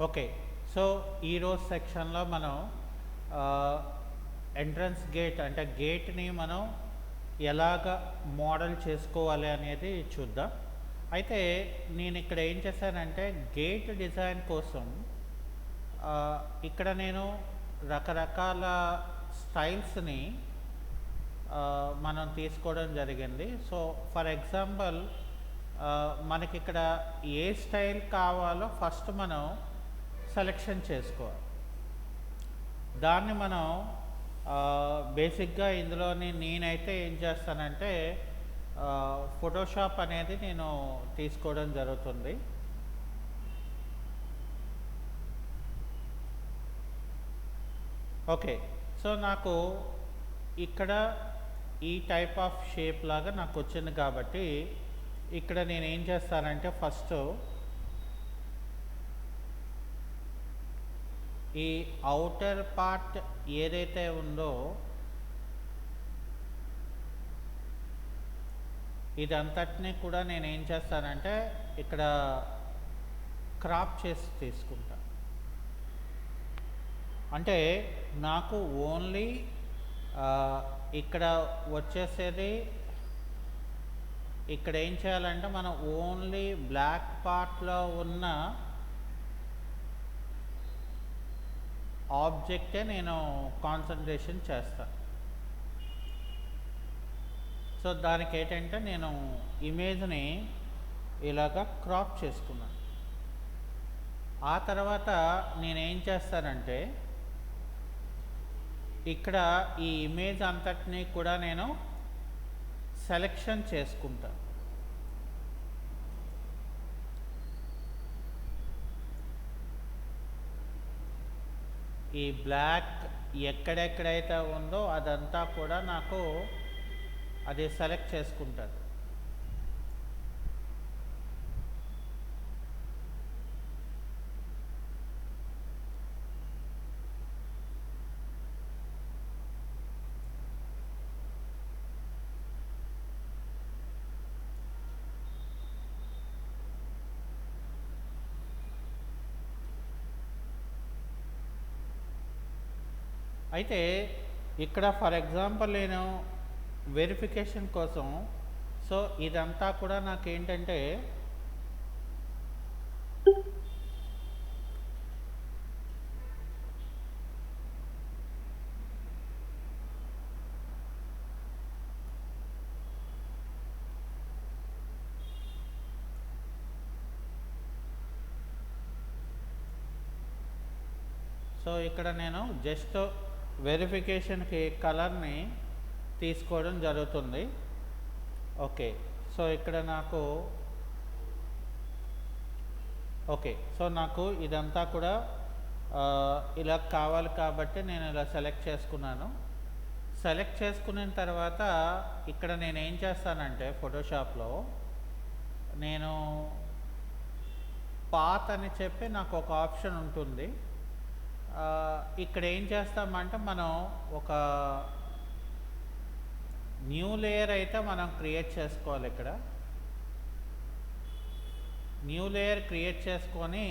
Okay. So, ఈరోజు సెక్షన్‌లో మనం ఎంట్రన్స్ గేట్ అంటే గేట్‌ని మనం ఎలాగ మోడల్ చేసుకోవాలి అనేది చూద్దాం. అయితే నేనిక్కడ ఏం చేశానంటే గేట్ డిజైన్ కోసం ఇక్కడ నేను రకరకాల స్టైల్స్‌ని మనం తీసుకోవడం జరిగింది. సో, ఫర్ ఎగ్జాంపుల్ మనకిక్కడ ఏ స్టైల్ కావాలో ఫస్ట్ మనం సెలెక్షన్ చేసుకోవాలి. దాన్ని మనం బేసిక్‌గా ఇందులోని నేనైతే ఏం చేస్తానంటే ఫోటోషాప్ అనేది నేను తీసుకోవడం జరుగుతుంది. ఓకే. సో, నాకు ఇక్కడ ఈ టైప్ ఆఫ్ షేప్ లాగా నాకు వచ్చింది కాబట్టి ఇక్కడ నేను ఏం చేస్తానంటే ఫస్ట్ ఈ ఔటర్ పార్ట్ ఏదైతే ఉందో ఇదంతటిని కూడా నేను ఏం చేస్తానంటే ఇక్కడ క్రాప్ చేసి తీసుకుంటా. అంటే నాకు ఓన్లీ ఇక్కడ వచ్చేసేది ఇక్కడ ఏం చేయాలంటే మనం ఓన్లీ బ్లాక్ పార్ట్లో ఉన్న ఆబ్జెక్టే నేను కాన్సన్ట్రేషన్ చేస్తాను. సో, దానికి ఏంటంటే నేను ఇమేజ్ని ఇలాగా క్రాప్ చేసుకున్నాను. ఆ తర్వాత నేనేం చేస్తానంటే ఇక్కడ ఈ ఇమేజ్ అంతటినీ కూడా నేను సెలెక్షన్ చేసుకుంటాను. ఈ బ్లాక్ ఎక్కడెక్కడైతే ఉందో అదంతా కూడా నాకు అది సెలెక్ట్ చేసుకుంటాను. అయితే ఇక్కడ ఫర్ ఎగ్జాంపుల్ నేను వెరిఫికేషన్ కోసం సో ఇదంతా కూడా నాకేంటంటే సో ఇక్కడ నేను జస్ట్ వెరిఫికేషన్కి కలర్ని తీసుకోవడం జరుగుతుంది. ఓకే. సో ఇక్కడ నాకు ఓకే. సో నాకు ఇదంతా కూడా ఇలా కావాలి కాబట్టి నేను ఇలా సెలెక్ట్ చేసుకున్నాను. సెలెక్ట్ చేసుకున్న తర్వాత ఇక్కడ నేను ఏం చేస్తానంటే ఫోటోషాప్లో నేను పాత్ అని చెప్పి నాకు ఒక ఆప్షన్ ఉంటుంది. ఇక్కడ ఏం చేస్తామంటే మనం ఒక న్యూ లేయర్ అయితే మనం క్రియేట్ చేసుకోవాలి. ఇక్కడ న్యూ లేయర్ క్రియేట్ చేసుకొని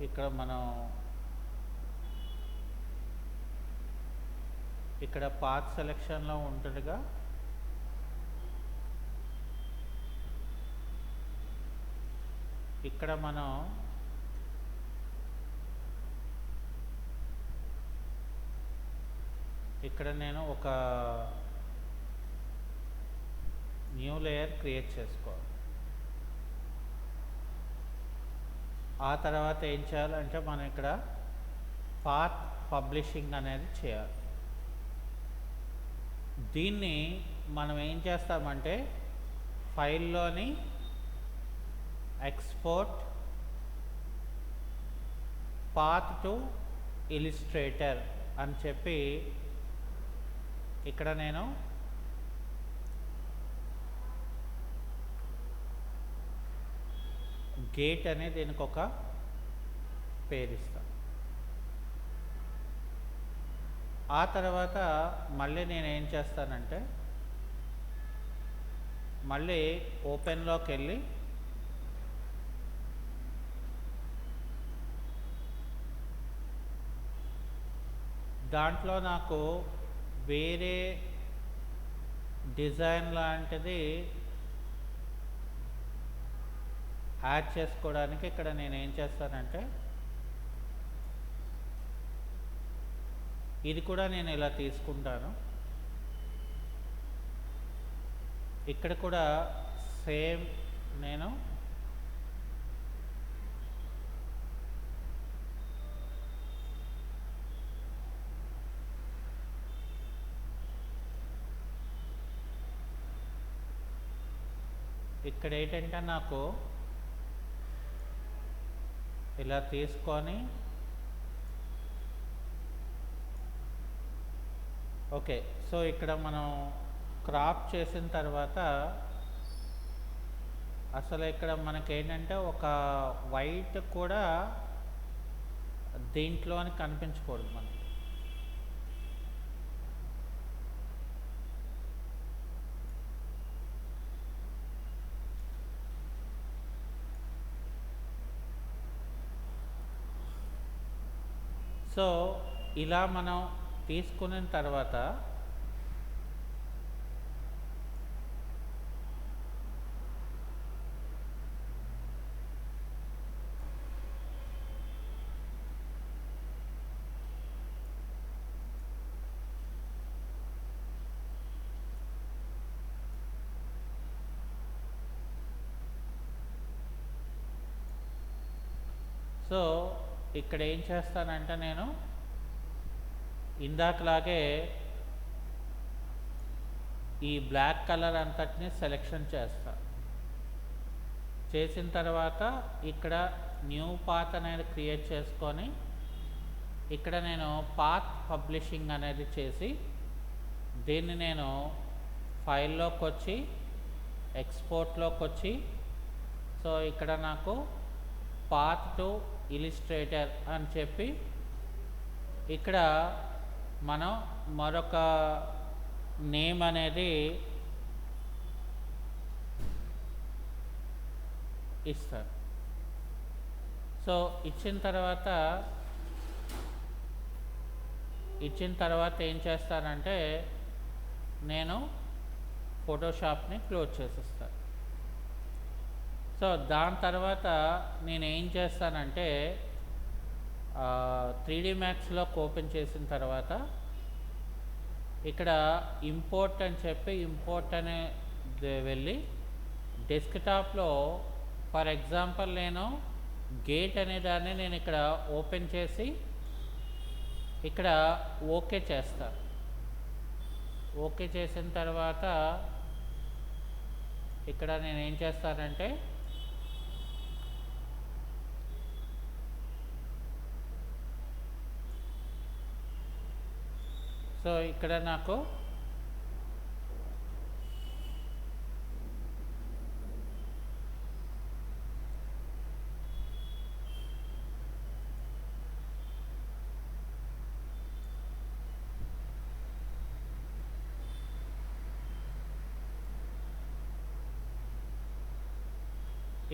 ఇక్కడ మనం ఇక్కడ పాత్ సెలెక్షన్లో ఉంటుందిగా ఇక్కడ మనం ఇక్కడ నేను ఒక న్యూ లేయర్ క్రియేట్ చేసుకోవాలి. ఆ తర్వాత ఏం చేయాలంటే మనం ఇక్కడ పాత్ పబ్లిషింగ్ అనేది చేయాలి. దీన్ని మనం ఏం చేస్తామంటే ఫైల్లోని ఎక్స్పోర్ట్ పాత్ టు ఇలిస్ట్రేటర్ అని చెప్పి ఇక్కడ నేను గేట్ అనేది దీనికి ఒక పేరు ఇస్తాను. ఆ తర్వాత మళ్ళీ నేను ఏం చేస్తానంటే మళ్ళీ ఓపెన్లోకి వెళ్ళి దాంట్లో నాకు వేరే డిజైన్ లాంటిది యాడ్ చేసుకోవడానికి ఇక్కడ నేను ఏం చేస్తానంటే ఇది కూడా నేను ఇలా తీసుకుంటాను. ఇక్కడ కూడా సేమ్ నేను ఇక్కడ ఏంటంటే నాకు ఇలా తీసుకొని ఓకే. సో ఇక్కడ మనం క్రాప్ చేసిన తర్వాత అసలు ఇక్కడ మనకేంటంటే ఒక వైట్ కూడా దీంట్లోని కనిపించకూడదు మనకి. సో ఇలా మనం తీసుకున్న తర్వాత సో ఇక్కడ ఏం చేస్తానంటే నేను ఇందాకలాగే ఈ బ్లాక్ కలర్ అంతటిని సెలెక్షన్ చేస్తా. చేసిన తర్వాత ఇక్కడ న్యూ పాత్ అనేది క్రియేట్ చేసుకొని ఇక్కడ నేను పాత్ పబ్లిషింగ్ అనేది చేసి దీన్ని నేను ఫైల్లోకి వచ్చి ఎక్స్పోర్ట్లోకి వచ్చి సో ఇక్కడ నాకు పాత్ టు ఇలిస్ట్రేటర్ అని చెప్పి ఇక్కడ మనం మరొక నేమ్ అనేది ఇస్తారు. సో ఇచ్చిన తర్వాత ఏం చేస్తానంటే నేను ఫోటోషాప్ని క్లోజ్ చేసేస్తాను. సో దాని తర్వాత నేను ఏం చేస్తానంటే 3D Maxలోకి ఓపెన్ చేసిన తర్వాత ఇక్కడ ఇంపోర్ట్ అని చెప్పి ఇంపోర్ట్ అనే వెళ్ళి డెస్క్టాప్లో ఫర్ ఎగ్జాంపుల్ నేను గేట్ అనే దాన్ని నేను ఇక్కడ ఓపెన్ చేసి ఇక్కడ ఓకే చేస్తాను. ఓకే చేసిన తర్వాత ఇక్కడ నేను ఏం చేస్తానంటే సో ఇక్కడ నాకు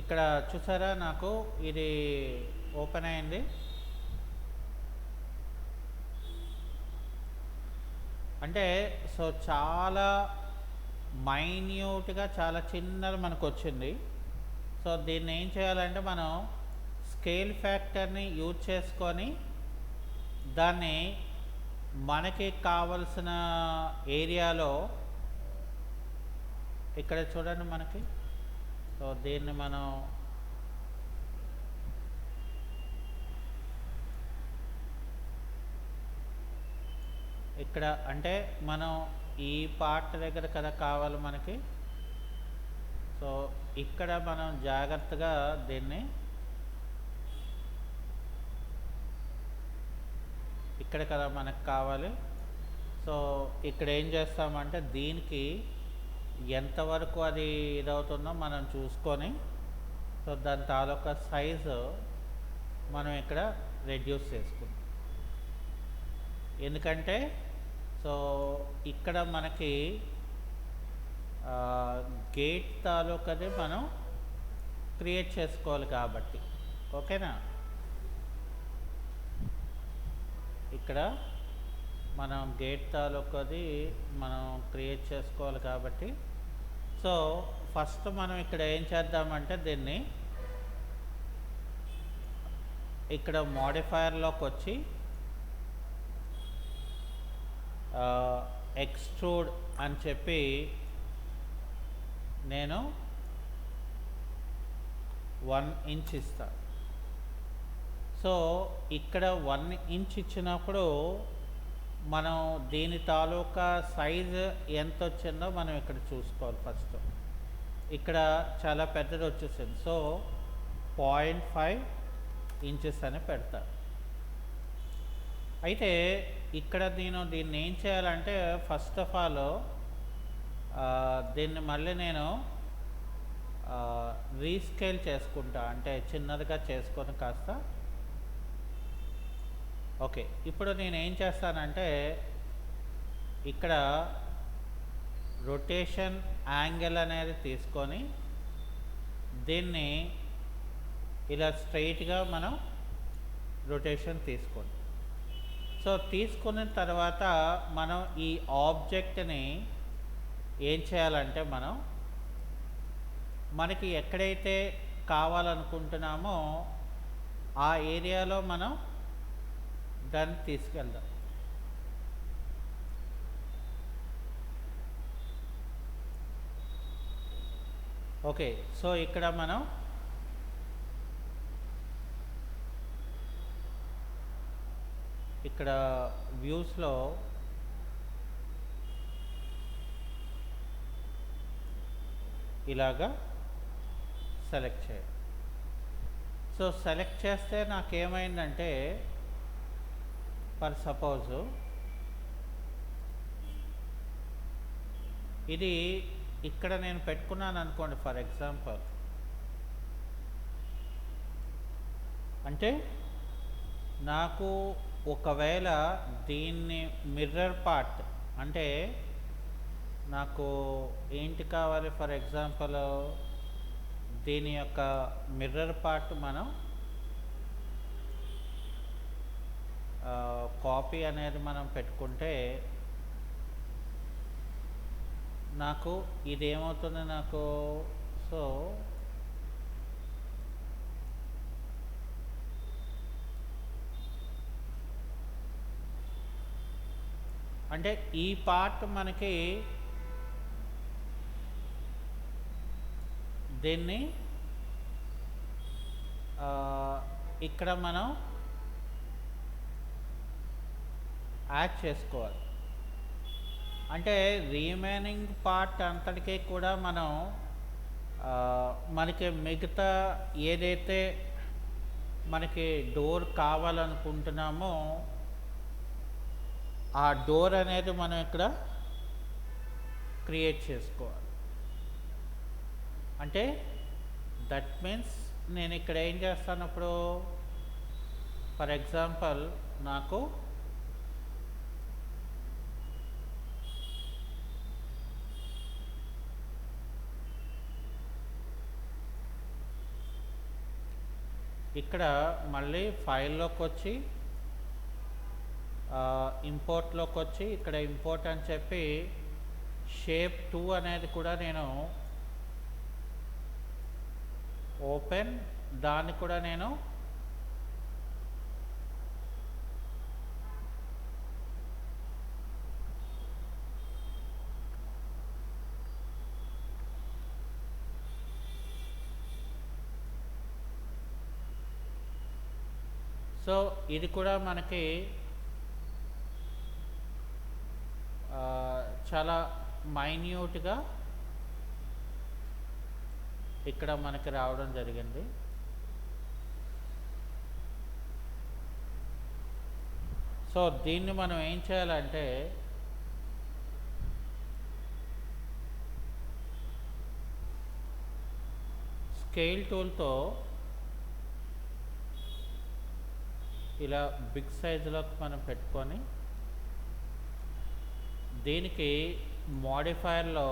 ఇక్కడ చూసారా నాకు ఇది ఓపెన్ అయింది. అంటే సో చాలా మైన్యూట్గా చాలా చిన్నది మనకు వచ్చింది. సో దీన్ని ఏం చేయాలంటే మనం స్కేల్ ఫ్యాక్టర్ని యూజ్ చేసుకొని దాన్ని మనకి కావలసిన ఏరియాలో ఇక్కడ చూడండి మనకి సో దీన్ని మనం ఇక్కడ అంటే మనం ఈ పార్ట్ దగ్గర కదా కావాలి మనకి. సో ఇక్కడ మనం జాగ్రత్తగా దీన్ని ఇక్కడ కదా మనకు కావాలి. సో ఇక్కడ ఏం చేస్తామంటే దీనికి ఎంతవరకు అది ఇదవుతుందో మనం చూసుకొని సో దాని తాలూకా సైజు మనం ఇక్కడ రెడ్యూస్ చేసుకుంటాం. ఎందుకంటే సో ఇక్కడ మనకి గేట్ తాలూకది మనం క్రియేట్ చేసుకోవాలి కాబట్టి, ఓకేనా. ఇక్కడ మనం గేట్ తాలూకది మనం క్రియేట్ చేసుకోవాలి కాబట్టి, సో ఫస్ట్ మనం ఇక్కడ ఏం చేద్దామంటే దీన్ని ఇక్కడ మోడిఫైయర్లోకి వచ్చి ఎక్స్ట్రూడ్ అని చెప్పి నేను 1 ఇంచ్ ఇస్తాను. సో ఇక్కడ 1 ఇంచ్ ఇచ్చినప్పుడు మనం దీని తాలూకా సైజు ఎంత వచ్చిందో మనం ఇక్కడ చూసుకోవాలి. ఫస్ట్ ఇక్కడ చాలా పెద్దది వచ్చేసింది, సో 0.5 ఇంచెస్ అని పెడతా. అయితే ఇక్కడ నేను దీన్ని ఏం చేయాలంటే ఫస్ట్ ఆఫ్ ఆల్ దీన్ని మళ్ళీ నేను రీస్కేల్ చేసుకుంటా, అంటే చిన్నదిగా చేసుకొని కాస్త. ఓకే, ఇప్పుడు నేను ఏం చేస్తానంటే ఇక్కడ రొటేషన్ యాంగిల్ అనేది తీసుకొని దీన్ని ఇలా స్ట్రైట్గా మనం రొటేషన్ తీసుకోండి. సో తీసుకున్న తర్వాత మనం ఈ ఆబ్జెక్ట్ని ఏం చేయాలంటే మనకి ఎక్కడైతే కావాలనుకుంటున్నామో ఆ ఏరియాలో మనం దాన్ని తీసుకెళ్దాం. ఓకే, సో ఇక్కడ మనం ఇక్కడ వ్యూస్లో ఇలాగా సెలెక్ట్ చేయాలి. సో సెలెక్ట్ చేస్తే నాకేమైందంటే ఫర్ సపోజు ఇది ఇక్కడ నేను పెట్టుకున్నాను అనుకోండి, ఫర్ ఎగ్జాంపుల్. అంటే నాకు ఒకవేళ దీన్ని మిర్రర్ పార్ట్, అంటే నాకు ఏంటి కావాలి, ఫర్ ఎగ్జాంపుల్ దీని యొక్క మిర్రర్ పార్ట్ మనం కాపీ అనేది మనం పెట్టుకుంటే నాకు ఇదేమవుతుంది నాకు. సో అంటే ఈ పార్ట్ మనకి దీన్ని ఇక్కడ మనం యాడ్ చేసుకోవాలి. అంటే రిమైనింగ్ పార్ట్ అంతటికీ కూడా మనం మనకి మిగతా ఏదైతే మనకి డోర్ కావాలనుకుంటున్నామో ఆ డోర్ అనేది మనం ఇక్కడ క్రియేట్ చేసుకోవాలి. అంటే దట్ మీన్స్ నేను ఇక్కడ ఏం చేస్తాను, ఇప్పుడు ఫర్ ఎగ్జాంపుల్ నాకు ఇక్కడ మళ్ళీ ఫైల్లోకి వచ్చి ఇంపోర్ట్లోకి వచ్చి ఇక్కడ ఇంపోర్ట్ అని చెప్పి షేప్ 2 అనేది కూడా నేను ఓపెన్, దాన్ని కూడా నేను సో ఇది కూడా మనకి చాలా మైన్యూట్గా ఇక్కడ మనకి రావడం జరిగింది. సో దీన్ని మనం ఏం చేయాలంటే స్కేల్ టూల్తో ఇలా బిగ్ సైజులోకి మనం పెట్టుకొని దీనికి మోడిఫైయర్లో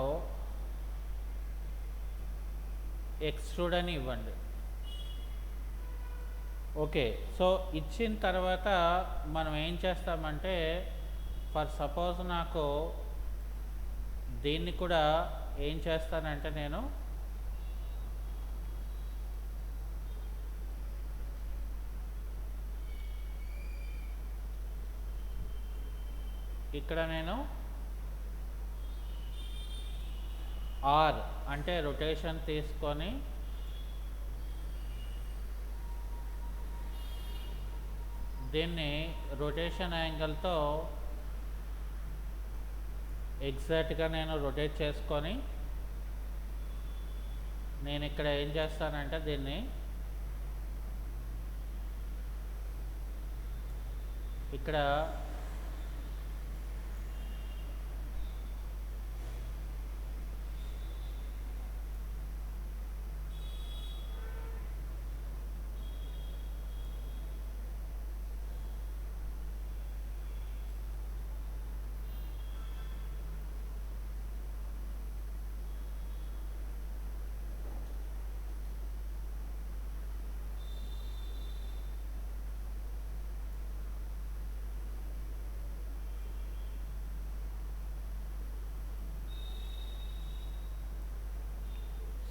ఎక్స్ట్రూడ్ అని ఇవ్వండి. ఓకే, సో ఇచ్చిన తర్వాత మనం ఏం చేస్తామంటే, ఫర్ సపోజ్ నాకు దీన్ని కూడా ఏం చేస్తానంటే, నేను ఇక్కడ ఆర్ అంటే రొటేషన్ తీసుకొని దీన్ని రొటేషన్ యాంగిల్తో ఎగ్జాక్ట్గా నేను రొటేట్ చేసుకొని నేను ఇక్కడ ఏం చేస్తానంటే, దీన్ని ఇక్కడ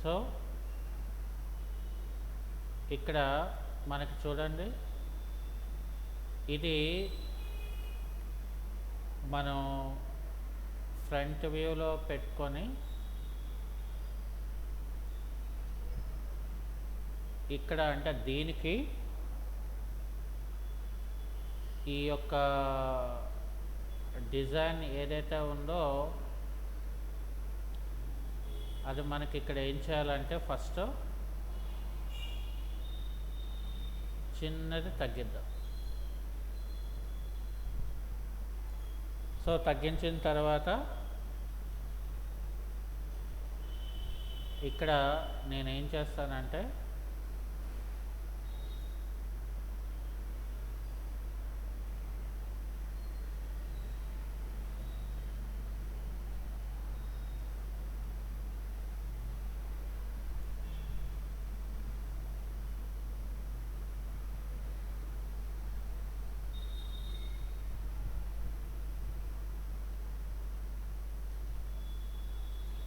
సో ఇక్కడ మనకి చూడండి, ఇది మనం ఫ్రంట్ వ్యూలో పెట్టుకొని ఇక్కడ అంటే దీనికి ఈ యొక్క డిజైన్ ఏదైతే ఉందో అది మనకి ఇక్కడ ఏం చేయాలంటే, ఫస్ట్ చిన్నది తగ్గిద్దాం. సో తగ్గించిన తర్వాత ఇక్కడ నేనేం చేస్తానంటే,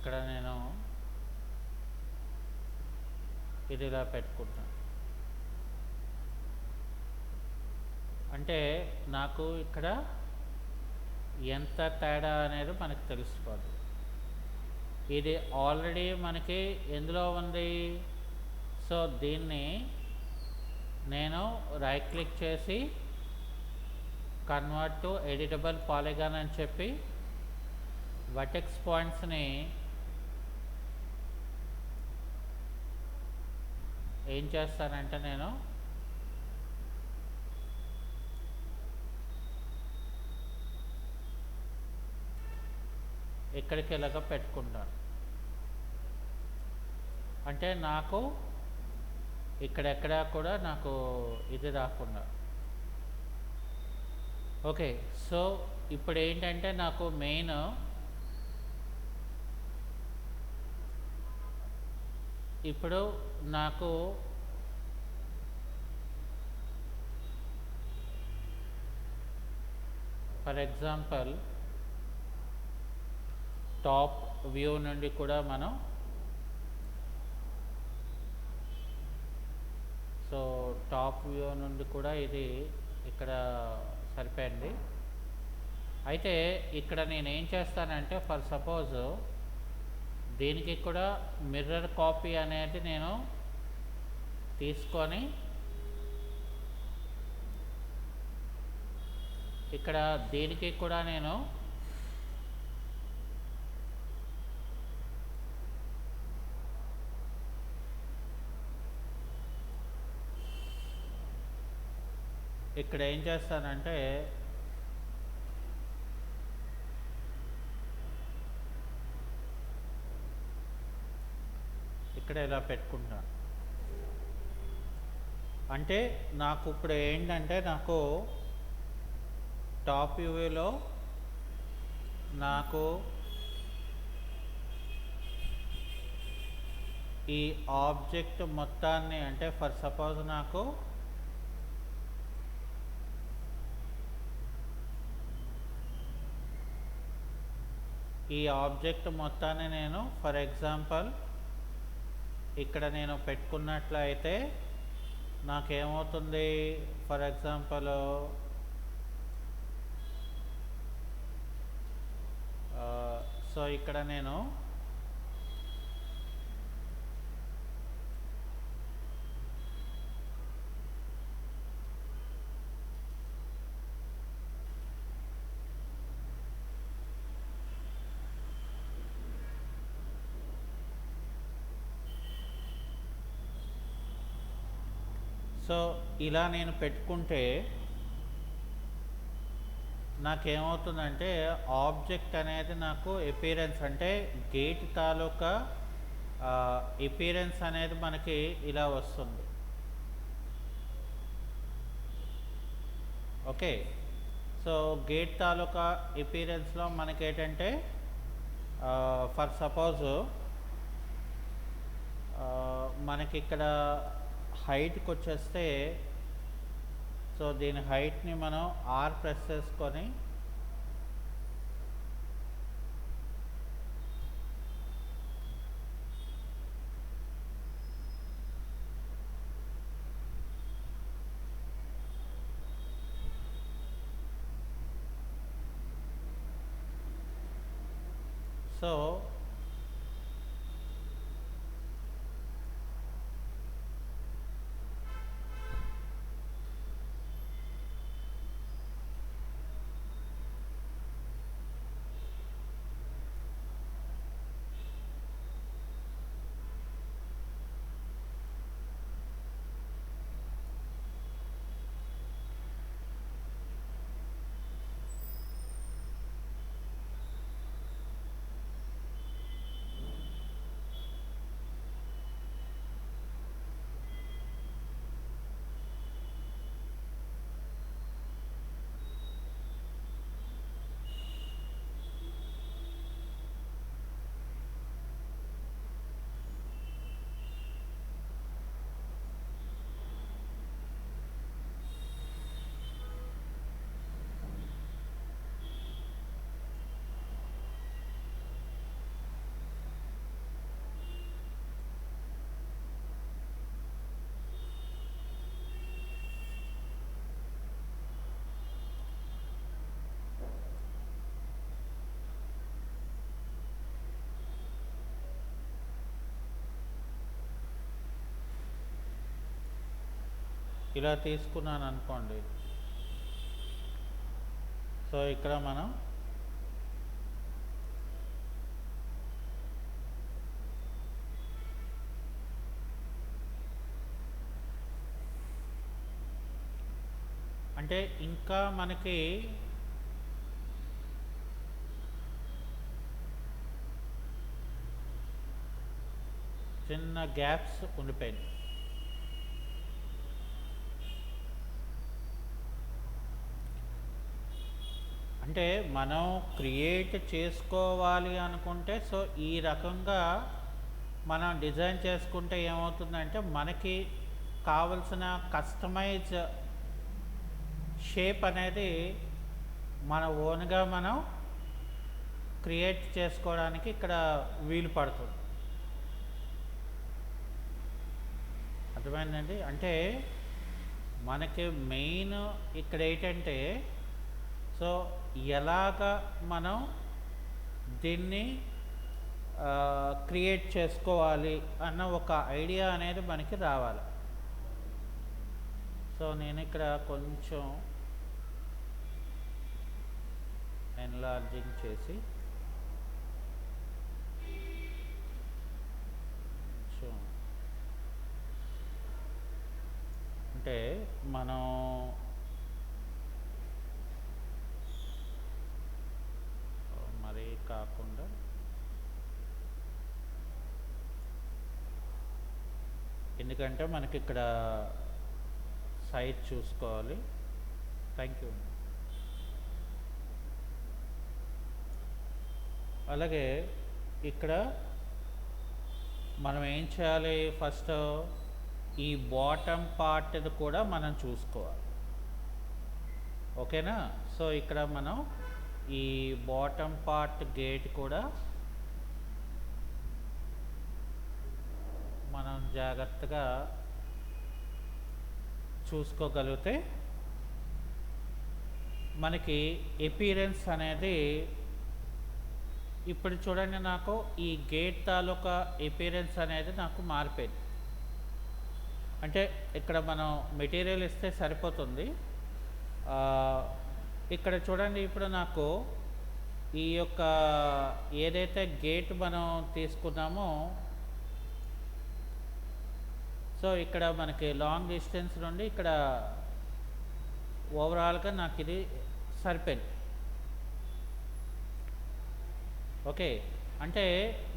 ఇక్కడ నేను ఇది ఇలా పెట్టుకుంటాను. అంటే నాకు ఇక్కడ ఎంత తేడా అనేది మనకు తెలుసుకోవాలి. ఇది ఆల్రెడీ మనకి ఎందులో ఉంది, సో దీన్ని నేను రైట్ క్లిక్ చేసి కన్వర్ట్ టు ఎడిటబుల్ పాలిగాన్ అని చెప్పి వర్టెక్స్ పాయింట్స్ని ఏం చేస్తానంటే, నేను ఇక్కడికి ఇలాగ పెట్టుకుంటాను. అంటే నాకు ఇక్కడెక్కడా కూడా నాకు ఇది రాకుండా. ఓకే, సో ఇప్పుడు ఏంటంటే నాకు మెయిన్ ఇప్పుడు నాకు ఫర్ ఎగ్జాంపుల్ టాప్ వ్యూ నుండి కూడా మనం సో టాప్ వ్యూ నుండి కూడా ఇది ఇక్కడ సరిపోయింది. అయితే ఇక్కడ నేనేం చేస్తానంటే, ఫర్ సపోజ్ దీనికి కూడా మిర్రర్ కాపీ అనేది నేను తీసుకొని ఇక్కడ దీనికి కూడా నేను ఇక్కడ ఏం చేస్తానంటే, ఇక్కడ ఇలా పెట్టుకుంటాను. అంటే నాకు ఇప్పుడు ఏంటంటే, నాకు టాప్ వ్యూలో నాకు ఈ ఆబ్జెక్ట్ మొత్తాన్ని, అంటే ఫర్ సపోజ్ నాకు ఈ ఆబ్జెక్ట్ మొత్తాన్ని నేను ఫర్ ఎగ్జాంపుల్ ఇక్కడ నేను పెట్టుకున్నట్లయితే నాకేమవుతుంది, ఫర్ ఎగ్జాంపుల్ సో ఇక్కడ నేను సో ఇలా నేను పెట్టుకుంటే నాకేమవుతుందంటే ఆబ్జెక్ట్ అనేది నాకు ఎపీరెన్స్, అంటే గేట్ తాలూకా ఎపీరెన్స్ అనేది మనకి ఇలా వస్తుంది. ఓకే, సో గేట్ తాలూకా ఎపీరెన్స్లో మనకి ఏంటంటే ఫర్ సపోజ్ మనకి ఇక్కడ హైట్కి వచ్చేస్తే, సో దీని హైట్ని మనం ఆర్ ప్రెస్ చేసుకొని సో ఇలా తీసుకున్నాను అనుకోండి. సో ఇక్కడ మనం అంటే ఇంకా మనకి చిన్న గ్యాప్స్ ఉండిపోయింది. అంటే మనం క్రియేట్ చేసుకోవాలి అనుకుంటే, సో ఈ రకంగా మనం డిజైన్ చేసుకుంటే ఏమవుతుందంటే మనకి కావలసిన కస్టమైజ్ షేప్ అనేది మన ఓన్గా మనం క్రియేట్ చేసుకోవడానికి ఇక్కడ వీలు పడుతుంది. అర్థమైందండి? అంటే మనకి మెయిన్ ఇక్కడ ఏంటంటే, సో ఎలాగ మనం దీన్ని క్రియేట్ చేసుకోవాలి అన్న ఒక ఐడియా అనేది మనకి రావాలి. సో నేను ఇక్కడ కొంచెం ఎన్లార్జింగ్ చేసి కొంచెం, అంటే మనం మరీ కాకుండా ఎందుకంటే మనకి ఇక్కడ సైజ్ చూసుకోవాలి. Thank you. అలాగే ఇక్కడ మనం ఏం చేయాలి, ఫస్ట్ ఈ బాటమ్ పార్ట్ది కూడా మనం చూసుకోవాలి. ఓకేనా? సో ఇక్కడ మనం ఈ బాటమ్ పార్ట్ గేట్ కూడా మనం జాగ్రత్తగా చూసుకోగలిగితే మనకి ఎపీరెన్స్ అనేది ఇప్పుడు చూడండి, నాకు ఈ గేట్ తాలూకా ఎపీరెన్స్ అనేది నాకు మారిపోయింది. అంటే ఇక్కడ మనం మెటీరియల్ ఇస్తే సరిపోతుంది. ఇక్కడ చూడండి, ఇప్పుడు నాకు ఈ యొక్క ఏదైతే గేట్ మనం తీసుకున్నామో, సో ఇక్కడ మనకి లాంగ్ డిస్టెన్స్ నుండి ఇక్కడ ఓవరాల్గా నాకు ఇది సరిపోయింది. ఓకే, అంటే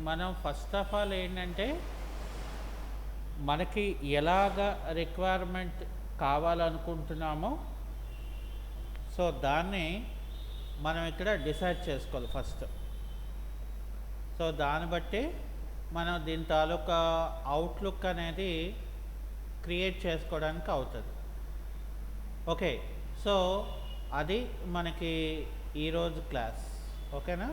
మనం ఫస్ట్ ఆఫ్ ఆల్ ఏంటంటే మనకి ఎలాగ రిక్వైర్మెంట్ కావాలనుకుంటున్నామో సో దాన్ని మనం ఇక్కడ డిసైడ్ చేసుకోవాలి ఫస్ట్. సో దాన్ని బట్టి మనం దీని తాలూకా అవుట్లుక్ అనేది క్రియేట్ చేసుకోవడానికి అవుతుంది. ఓకే, సో అది మనకి ఈరోజు క్లాస్. ఓకేనా?